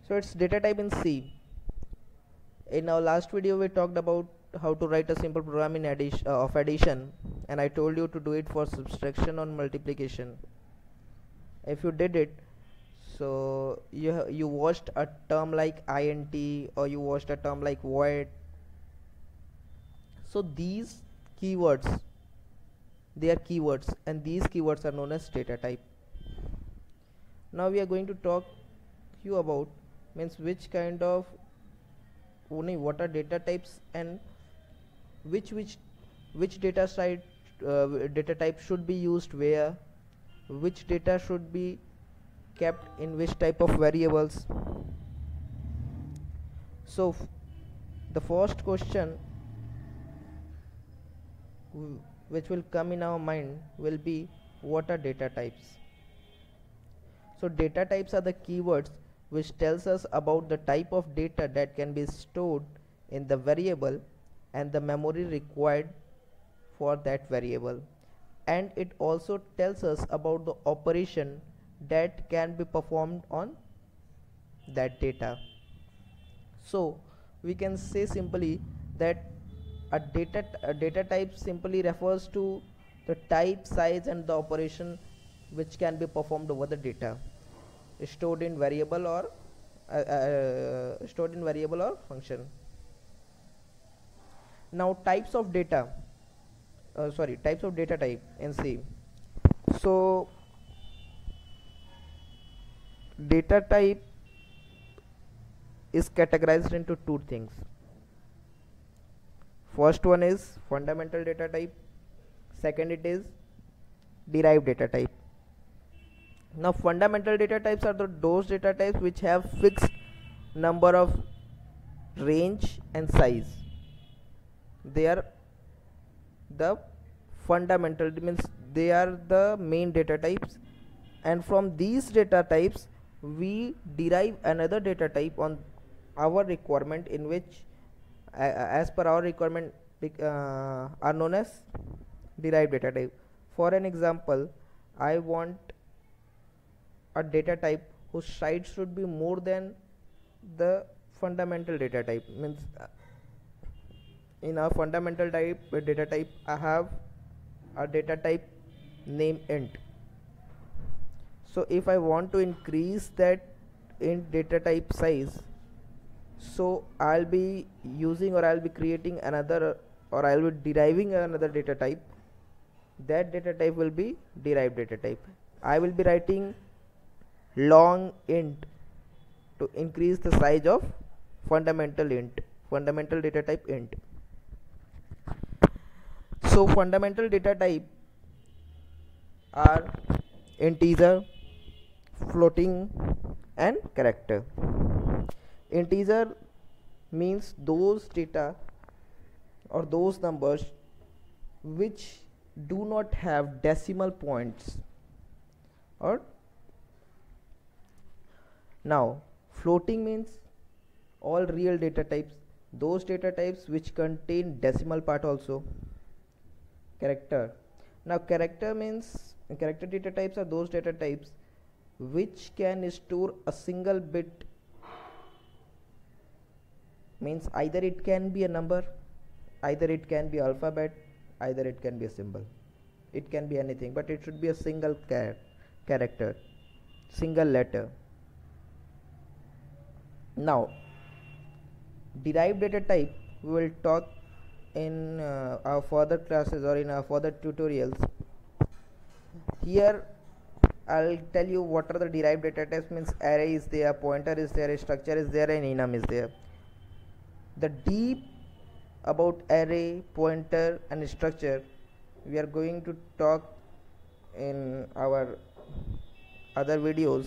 So it's data type in C. In our last video we talked about how to write a simple program in addition, and I told you to do it for subtraction or multiplication. If you did it, so you watched a term like int, or you watched a term like void. So these keywords, they are keywords, and these keywords are known as data type. Now we are going to talk you about means which kind of what are data types, and which data type should be used where, which data should be kept in which type of variables. So the first question which will come in our mind will be, what are data types? So data types are the keywords which tells us about the type of data that can be stored in the variable and the memory required for that variable, and it also tells us about the operation that can be performed on that data. So we can say simply that a data type simply refers to the type, size, and the operation which can be performed over the data stored in variable or function. Now types of data type in C. So data type is categorized into two things. First one is fundamental data type, second it is derived data type. Now fundamental data types are those data types which have fixed number of range and size. They are the fundamental, means they are the main data types, and from these data types we derive another data type on our requirement, in which as per our requirement are known as derived data type. For an example, I want a data type whose size should be more than the fundamental data type, means in our fundamental data type I have a data type name int. So if I want to increase that int data type size, so I'll be using, or I'll be creating another, or I'll be deriving another data type. That data type will be derived data type. I will be writing long int to increase the size of fundamental data type int. So fundamental data type are integer, floating, and character. Integer means those data or those numbers which do not have decimal points. Or now floating means all real data types, those data types which contain decimal part also. Character. Now character data types are those data types which can store a single bit, means either it can be a number, either it can be alphabet, either it can be a symbol, it can be anything, but it should be a single character, single letter. Now derived data type we will talk in our further classes or in our further tutorials. Here I'll tell you what are the derived data types, means array is there, pointer is there, structure is there, and enum is there. The deep about array, pointer, and structure we are going to talk in our other videos,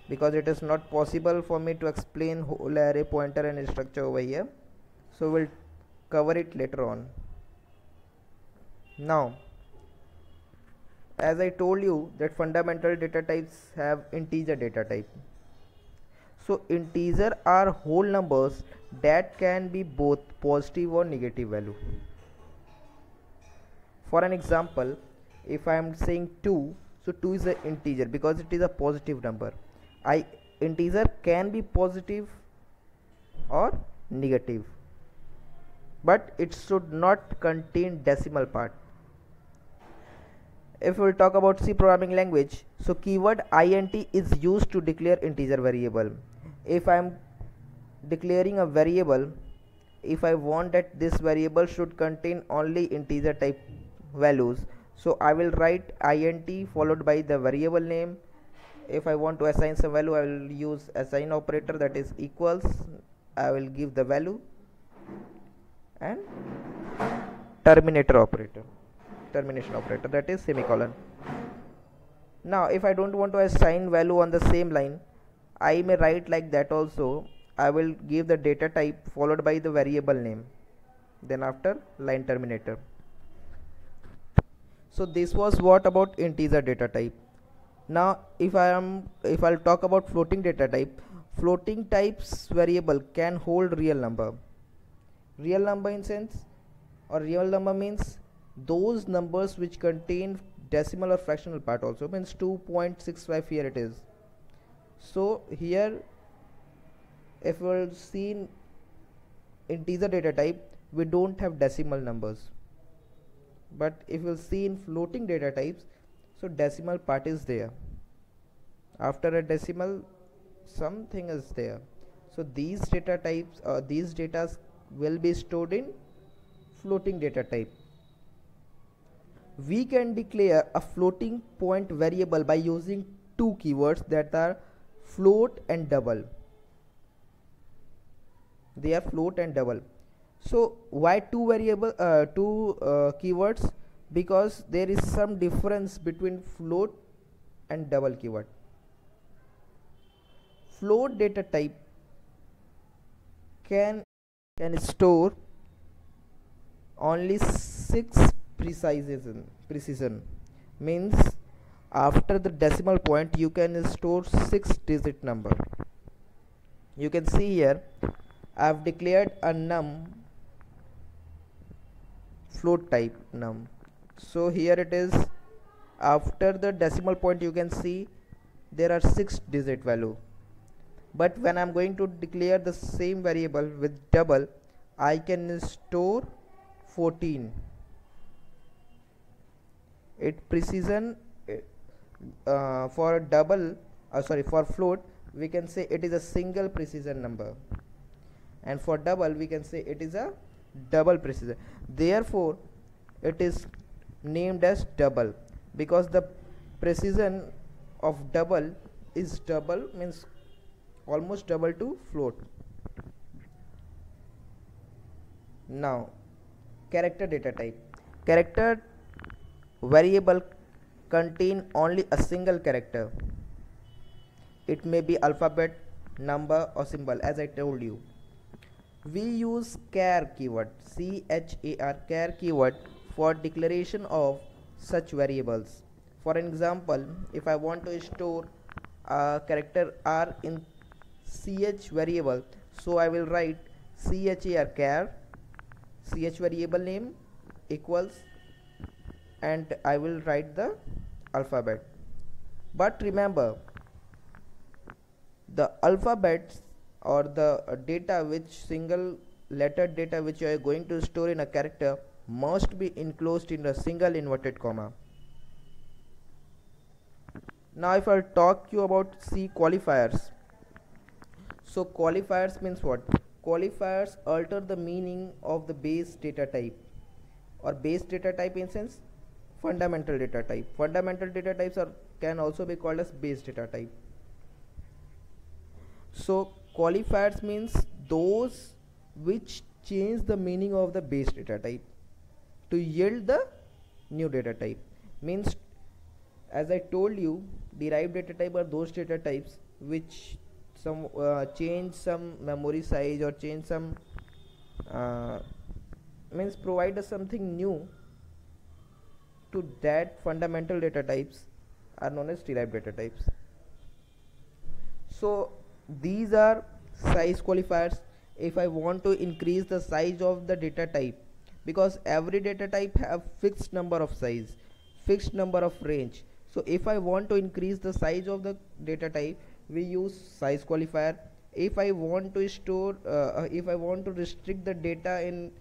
because it is not possible for me to explain whole array, pointer, and structure over here, so we'll cover it later on. Now as I told you that fundamental data types have integer data type. So integer are whole numbers that can be both positive or negative value. For an example, if I am saying 2, so 2 is an integer because it is a positive number. I integer can be positive or negative, but it should not contain decimal part. If we'll talk about C programming language, so keyword int is used to declare integer variable. If I am declaring a variable, if I want that this variable should contain only integer type values, so I will write int followed by the variable name. If I want to assign some value, I will use assign operator, that is equals, I will give the value, and termination operator, that is semicolon. Now if I don't want to assign value on the same line, I may write like that also. I will give the data type followed by the variable name, then after line terminator. So this was what about integer data type. Now if I'll talk about floating data type, floating types variable can hold real number. Real number in sense, or real number means those numbers which contain decimal or fractional part also, means 2.65 here it is. So here if we'll see in integer data type, we don't have decimal numbers, but if we'll see in floating data types, so decimal part is there. After a decimal something is there. So these data types or these data will be stored in floating data type. We can declare a floating point variable by using two keywords, that are float and double. They are float and double. So why two keywords? Because there is some difference between float and double keyword. Float data type can store only 6 precision, means after the decimal point you can store 6-digit number. You can see here I have declared a num float type num. So here it is, after the decimal point you can see there are 6-digit value, but when I'm going to declare the same variable with double, I can store 14. It precision for double for float we can say it is a single precision number, and for double we can say it is a double precision. Therefore it is named as double, because the precision of double is double, means almost double to float. Now character data type. Character variable contain only a single character. It may be alphabet, number or symbol, as I told you. We use char keyword, char keyword for declaration of such variables. For example, if I want to store a character r in ch variable, so I will write char ch variable name equals, and I will write the alphabet. But remember, the alphabets or the data which single letter data which you are going to store in a character must be enclosed in a single inverted comma. Now if I'll talk you about C qualifiers. So qualifiers means what? Qualifiers alter the meaning of the base data type, or base data type in sense fundamental data type. Fundamental data types can also be called as base data type. So qualifiers means those which change the meaning of the base data type to yield the new data type. Means, as I told you, derived data type are those data types which change some memory size or change some means provide us something new to that fundamental data types are known as derived data types. So these are size qualifiers. If I want to increase the size of the data type, because every data type have fixed number of size, fixed number of range. So if I want to increase the size of the data type, we use size qualifier. If I want to store if I want to restrict the data in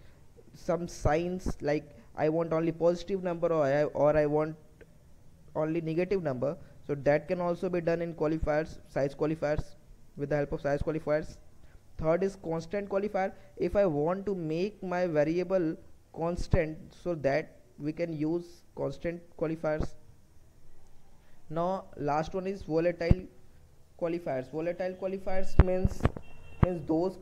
some signs, like I want only positive number, or I want only negative number, so that can also be done in qualifiers, size qualifiers, with the help of size qualifiers. Third is constant qualifier. If I want to make my variable constant, so that we can use constant qualifiers. Now last one is volatile qualifiers. Volatile qualifiers means those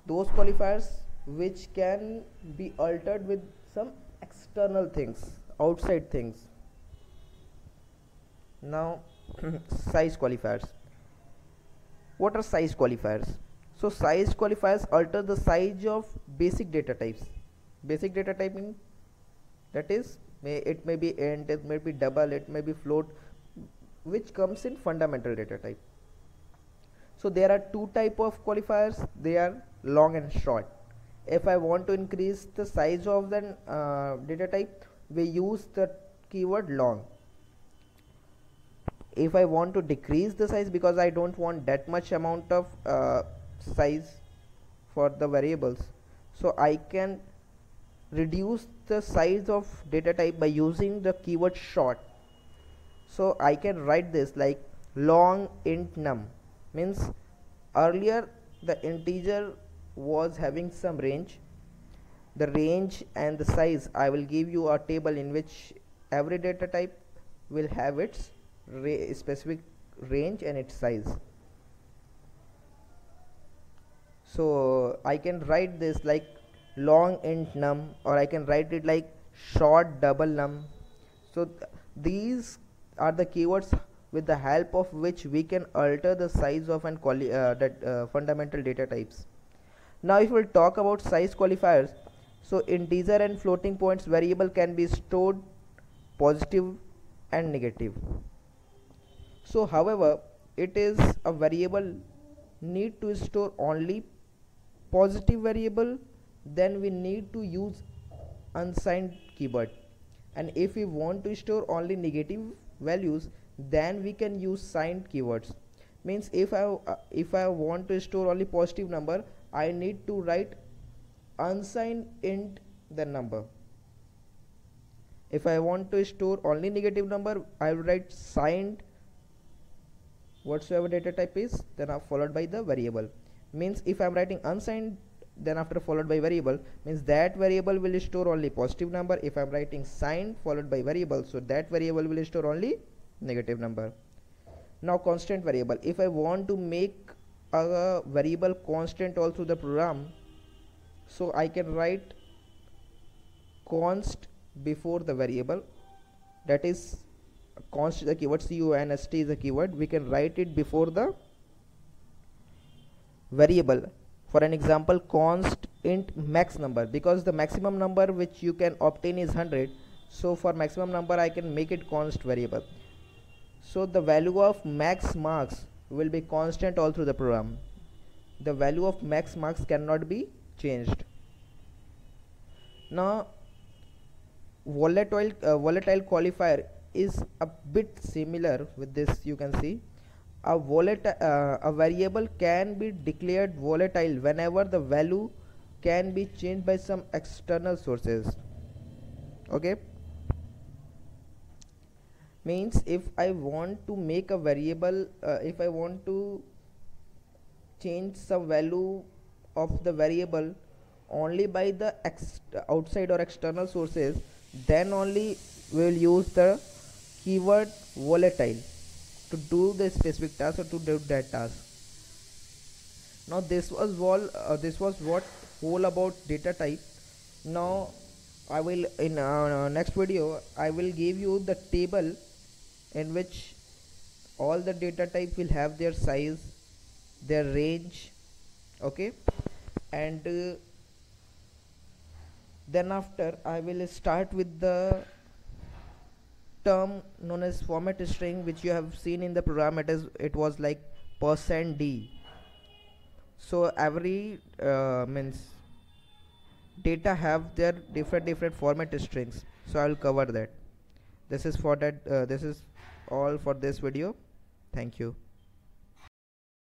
qualifiers which can be altered with some external things, outside things. Now size qualifiers. What are size qualifiers? So size qualifiers alter the size of basic data types. Basic data type means, that is, it may be int, it may be double, it may be float, which comes in fundamental data type. So there are two type of qualifiers. They are long and short. If I want to increase the size of the data type, we use the keyword long. If I want to decrease the size, because I don't want that much amount of size for the variables, so I can reduce the size of data type by using the keyword short. So I can write this like long int num, means earlier the integer was having some range. The range and the size, I will give you a table in which every data type will have its specific range and its size. So I can write this like long int num, or I can write it like short double num. So these are the keywords with the help of which we can alter the size of an fundamental data types. Now if we'll talk about size qualifiers, so integer and floating points variable can be stored positive and negative. So however, it is a variable need to store only positive variable, then we need to use unsigned keyword, and if we want to store only negative values, then we can use signed keywords. Means if I want to store only positive number, I need to write unsigned int the number. If I want to store only negative number, I will write signed whatsoever data type is, then followed by the variable. Means if I am writing unsigned, then after followed by variable, means that variable will store only positive number. If I am writing signed followed by variable, so that variable will store only negative number. Now constant variable. If I want to make a variable constant all through the program, so I can write const before the variable, that is const is the keyword, const is the keyword, we can write it before the variable. For an example, const int max number, because the maximum number which you can obtain is 100, so for maximum number I can make it const variable. So the value of max marks will be constant all through the program. The value of max marks cannot be changed. Now volatile qualifier is a bit similar with this. You can see a variable can be declared volatile whenever the value can be changed by some external sources. Okay, means if I want to make a variable, if I want to change some value of the variable only by the outside or external sources, then only we will use the keyword volatile to do the specific task or to do that task. Now this was what whole about data type. Now I will in next video I will give you the table in which all the data type will have their size, their range. Okay, and then after I will start with the term known as format string, which you have seen in the program. It was like %d. So every means data have their different format strings, so I will cover that. This is for that this is all for this video. Thank you.